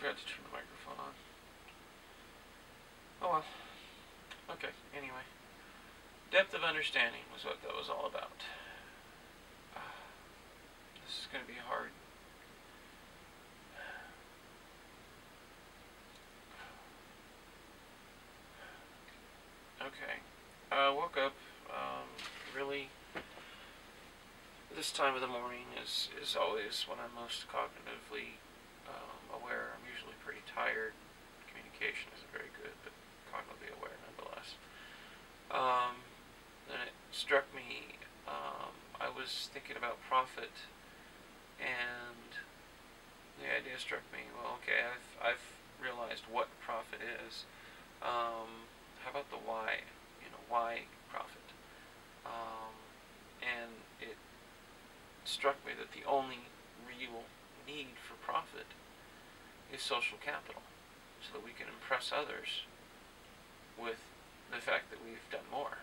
forgot to turn the microphone on. Oh well. Okay, anyway. Depth of understanding was what that was all about. This is going to be hard. Okay. Woke up, really, this time of the morning is always when I'm most cognitively aware. I'm usually pretty tired. Communication isn't very good, but cognitively aware nonetheless. Then it struck me, I was thinking about profit, and the idea struck me, well, okay, I've realized what profit is. How about the why? Why profit? And it struck me that the only real need for profit is social capital, so that we can impress others with the fact that we've done more.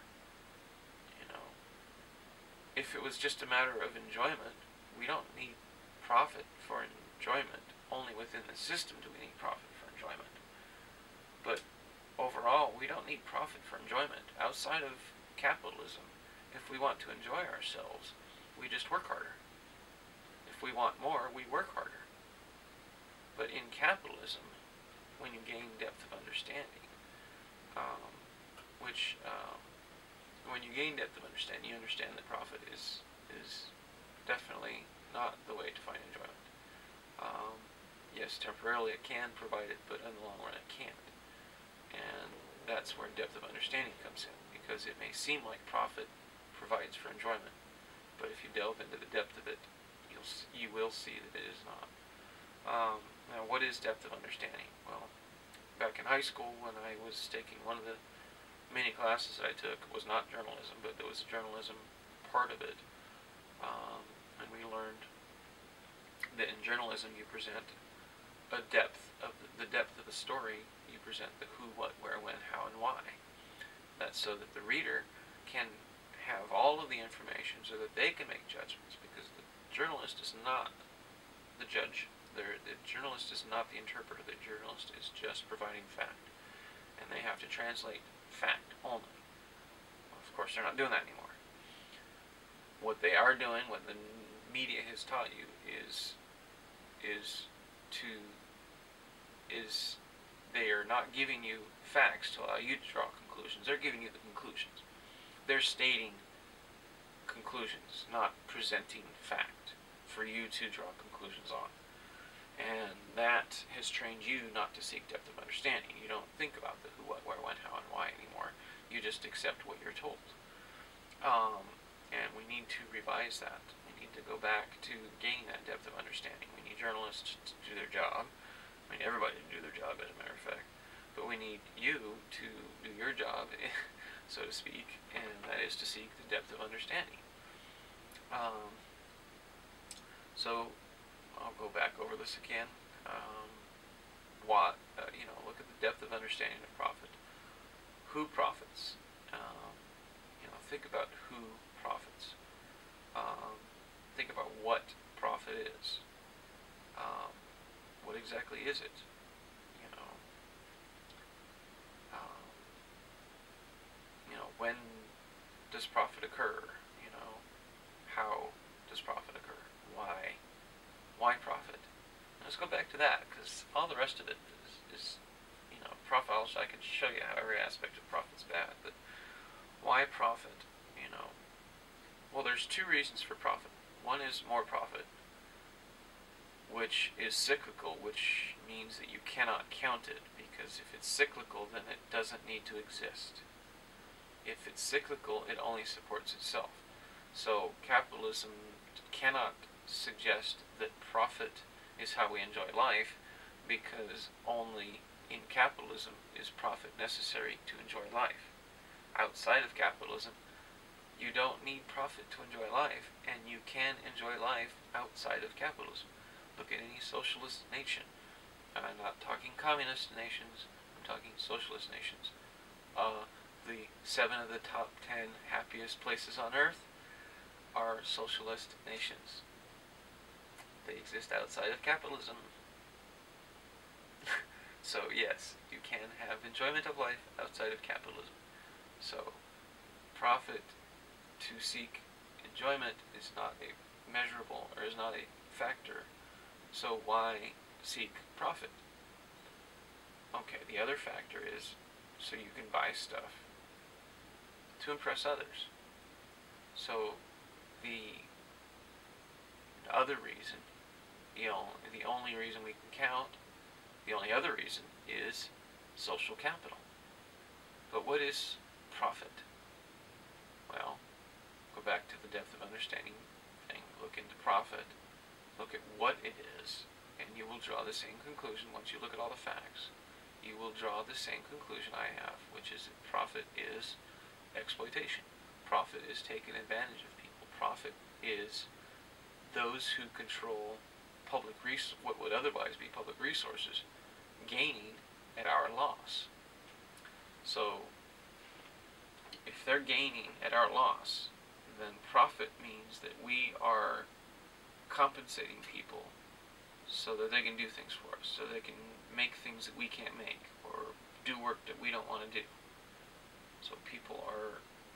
If it was just a matter of enjoyment, we don't need profit for enjoyment. Only within the system do we need profit for enjoyment. But overall, we don't need profit for enjoyment. Outside of capitalism, if we want to enjoy ourselves, we just work harder. If we want more, we work harder. But in capitalism, when you gain depth of understanding, when you gain depth of understanding, you understand that profit is definitely not the way to find enjoyment. Yes, temporarily it can provide it, but in the long run it can't. And that's where depth of understanding comes in, because it may seem like profit provides for enjoyment, but if you delve into the depth of it, you will see that it is not. Now, what is depth of understanding? Well, back in high school, when I was taking one of the many classes that I took, was not journalism, but there was a journalism part of it, and we learned that in journalism you present the depth of the story. You present the who, what, where, when, how, and why. That's so that the reader can have all of the information so that they can make judgments, because the journalist is not the judge. The journalist is not the interpreter. The journalist is just providing fact, and they have to translate fact only. Well, of course, they're not doing that anymore. What they are doing, what the media has taught you, is they are not giving you facts to allow you to draw conclusions. They're giving you the conclusions. They're stating conclusions, not presenting fact for you to draw conclusions on. And that has trained you not to seek depth of understanding. You don't think about the who, what, where, when, how, and why anymore. You just accept what you're told. And we need to revise that. We need to go back to gain that depth of understanding. We need journalists to do their job. I mean, everybody to do their job, as a matter of fact. But we need you to do your job, so to speak, and that is to seek the depth of understanding. So I'll go back over this again. Look at the depth of understanding of profit. Who profits? Think about who profits. Think about what profit is. What exactly is it? When does profit occur? How does profit occur? Why? Why profit? Let's go back to that, because all the rest of it is profit. I can show you how every aspect of profit's bad, but why profit? Well, there's two reasons for profit. One is more profit, which is cyclical, which means that you cannot count it, because if it's cyclical, then it doesn't need to exist. If it's cyclical, it only supports itself. So capitalism cannot suggest that profit is how we enjoy life, because only in capitalism is profit necessary to enjoy life. Outside of capitalism, you don't need profit to enjoy life, and you can enjoy life outside of capitalism. Look at any socialist nation. I'm not talking communist nations, I'm talking socialist nations. The 7 of the top 10 happiest places on earth are socialist nations. They exist outside of capitalism. So yes, you can have enjoyment of life outside of capitalism. So profit to seek enjoyment is not a measurable, or is not a factor. So why seek profit? Okay, the other factor is so you can buy stuff to impress others. So the other reason, the only reason we can count, the only other reason is social capital. But what is profit? Well, go back to the depth of understanding thing, look into profit, look at what it is, and you will draw the same conclusion once you look at all the facts. You will draw the same conclusion I have, which is that profit is exploitation. Profit is taking advantage of people. Profit is those who control what would otherwise be public resources gaining at our loss. So if they're gaining at our loss, then profit means that we are compensating people so that they can do things for us, so they can make things that we can't make, or do work that we don't want to do. So people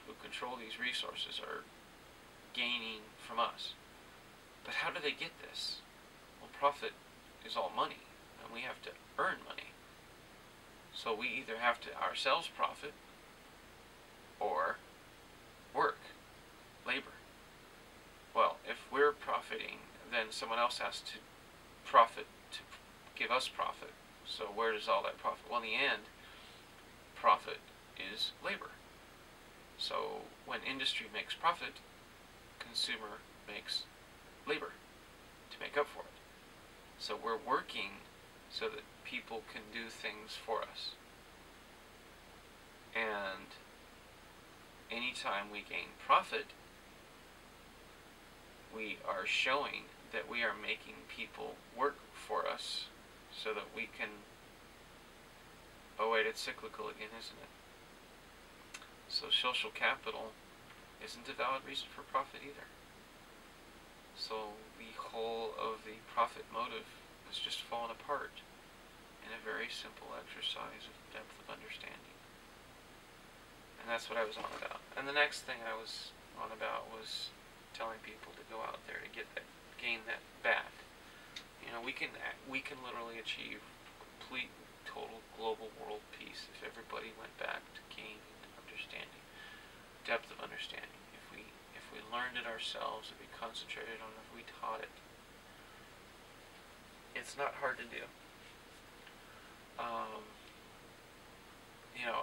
who control these resources are gaining from us. But how do they get this? Well, profit is all money, and we have to earn money. So we either have to ourselves profit, or work, labor. Well, if we're profiting, then someone else has to profit to give us profit. So where does all that profit? Well, in the end, profit is labor. So when industry makes profit, consumer makes labor to make up for it. So we're working so that people can do things for us. And anytime we gain profit, we are showing that we are making people work for us so that we can... Oh wait, it's cyclical again, isn't it? So social capital isn't a valid reason for profit either. So the whole of the profit motive has just fallen apart in a very simple exercise of depth of understanding. And that's what I was on about. And the next thing I was on about was telling people to go out there to gain that back. You know, we can literally achieve complete, total, global world peace if everybody went back to gaining understanding, depth of understanding. If we learned it ourselves, if we concentrated on it, if we taught it. It's not hard to do. You know,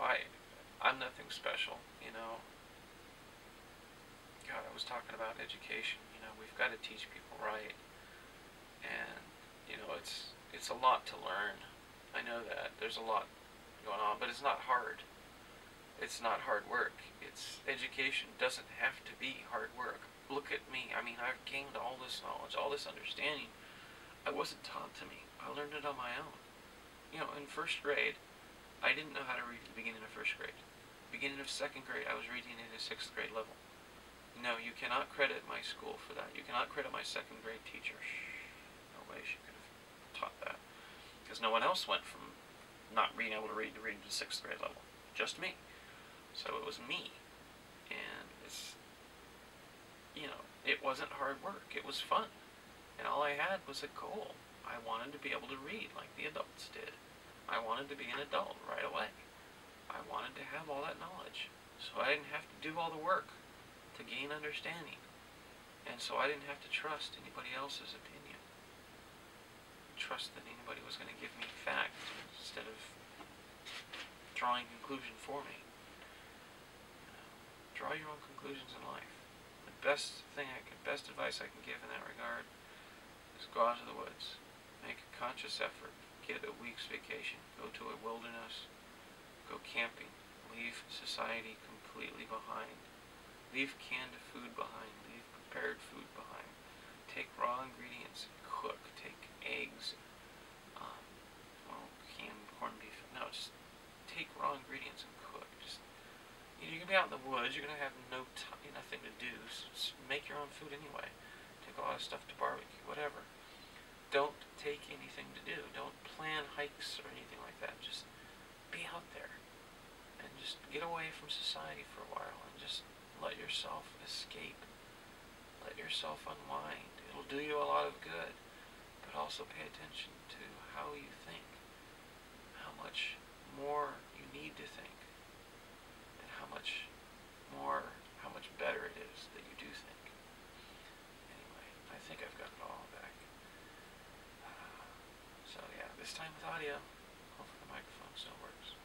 I'm nothing special, you know. God, I was talking about education, you know, we've got to teach people right. And, you know, it's a lot to learn. I know that. There's a lot going on, but it's not hard. It's not hard work. Education doesn't have to be hard work. Look at me. I mean, I've gained all this knowledge, all this understanding. It wasn't taught to me. I learned it on my own. You know, in first grade, I didn't know how to read at the beginning of first grade. Beginning of second grade, I was reading at a 6th grade level. No, you cannot credit my school for that. You cannot credit my 2nd grade teacher. No way she could have taught that. Because no one else went from not being able to read to 6th grade level. Just me. So it was me. And it's, you know, it wasn't hard work. It was fun. And all I had was a goal. I wanted to be able to read like the adults did. I wanted to be an adult right away. I wanted to have all that knowledge. So I didn't have to do all the work to gain understanding. And so I didn't have to trust anybody else's opinion. Trust that anybody was going to give me facts instead of drawing conclusion for me. Draw your own conclusions in life. The best advice I can give in that regard is go out to the woods. Make a conscious effort. Get a week's vacation. Go to a wilderness. Go camping. Leave society completely behind. Leave canned food behind. Leave prepared food behind. Take raw ingredients and cook. Take eggs. Canned corned beef. No, just take raw ingredients and cook. You're going to be out in the woods. You're going to have nothing to do. So just make your own food anyway. Take a lot of stuff to barbecue. Whatever. Don't take anything to do. Don't plan hikes or anything like that. Just be out there and just get away from society for a while and just let yourself escape. Let yourself unwind. It'll do you a lot of good. But also pay attention to how you think, how much more you need to think, and how much better it is that you do think. Anyway, I think I've got it all back. So yeah, this time with audio. Hopefully the microphone still works.